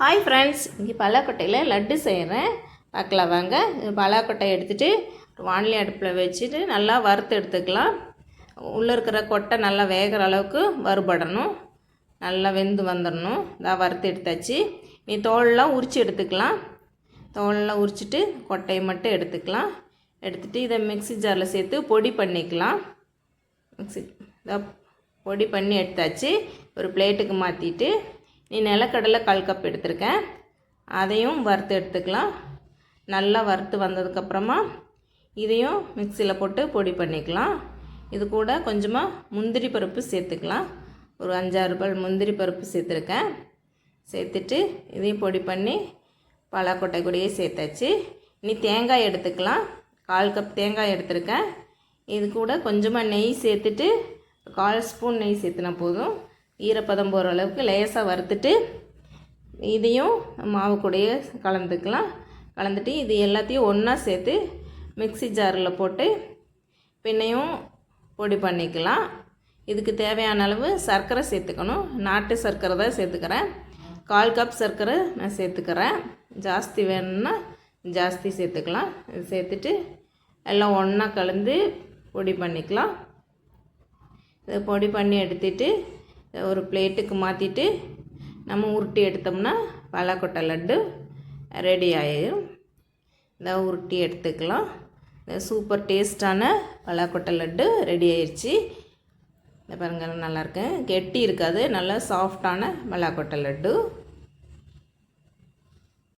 Hi friends, இன்றைக்கி பலாக்கொட்டையில் லட்டு செய்கிறேன். பார்க்கலாம் வாங்க. பலாக்கொட்டையை எடுத்துகிட்டு வானிலை அடுப்பில் வச்சுட்டு நல்லா வறுத்து எடுத்துக்கலாம். உள்ளே இருக்கிற கொட்டை நல்லா வேகிற அளவுக்கு வறுபடணும். நல்லா வெந்து வந்துடணும். இதாக வறுத்து எடுத்தாச்சு. நீ தோலெலாம் உரித்து எடுத்துக்கலாம். தோலெலாம் உரிச்சிட்டு கொட்டையை மட்டும் எடுத்துக்கலாம். எடுத்துகிட்டு இதை மிக்ஸி ஜாரில் சேர்த்து பொடி பண்ணிக்கலாம். இதை பொடி பண்ணி எடுத்தாச்சு. ஒரு பிளேட்டுக்கு மாற்றிட்டு நீ நிலக்கடலை 1/4 கப் எடுத்திருக்கேன். அதையும் வறுத்து எடுத்துக்கலாம். நல்லா வறுத்து வந்ததுக்கப்புறமா இதையும் மிக்சியில் போட்டு பொடி பண்ணிக்கலாம். இது கூட கொஞ்சமாக முந்திரி பருப்பு சேர்த்துக்கலாம். ஒரு 5-6 பல் முந்திரி பருப்பு சேர்த்துருக்கேன். சேர்த்துட்டு இதையும் பொடி பண்ணி பலாக்கொட்டை கூடயே சேர்த்தாச்சு. இனி தேங்காய் எடுத்துக்கலாம். 1/4 கப் தேங்காய் எடுத்திருக்கேன். இது கூட கொஞ்சமாக நெய் சேர்த்துட்டு 1/4 ஸ்பூன் நெய் சேர்த்துனா போதும். ஈரப்பதம் போகிற அளவுக்கு லேசாக வறுத்துட்டு இதையும் மாவு கூடயே கலந்துக்கலாம். கலந்துட்டு இது எல்லாத்தையும் ஒன்றா சேர்த்து மிக்ஸி ஜாரில் போட்டு பின்னையும் பொடி பண்ணிக்கலாம். இதுக்கு தேவையான அளவு சர்க்கரை சேர்த்துக்கணும். நாட்டு சர்க்கரை தான் சேர்த்துக்கிறேன். 1/4 கப் சர்க்கரை நான் சேர்த்துக்கிறேன். ஜாஸ்தி வேணும்னா ஜாஸ்தி சேர்த்துக்கலாம். இது சேர்த்துட்டு எல்லாம் ஒன்றா கலந்து பொடி பண்ணிக்கலாம். இதை பொடி பண்ணி எடுத்துட்டு ஒரு பிளேட்டுக்கு மாற்றிட்டு நம்ம உருட்டி எடுத்தோம்னா பலாக்கொட்டை லட்டு ரெடி ஆகிடும். இதை உருட்டி எடுத்துக்கலாம். இந்த சூப்பர் டேஸ்டான பலாக்கொட்டை லட்டு ரெடி ஆயிடுச்சு. இந்த பாருங்கள், நல்லாயிருக்கு. கெட்டி இருக்காது. நல்லா சாஃப்டான பலாக்கொட்டை லட்டு.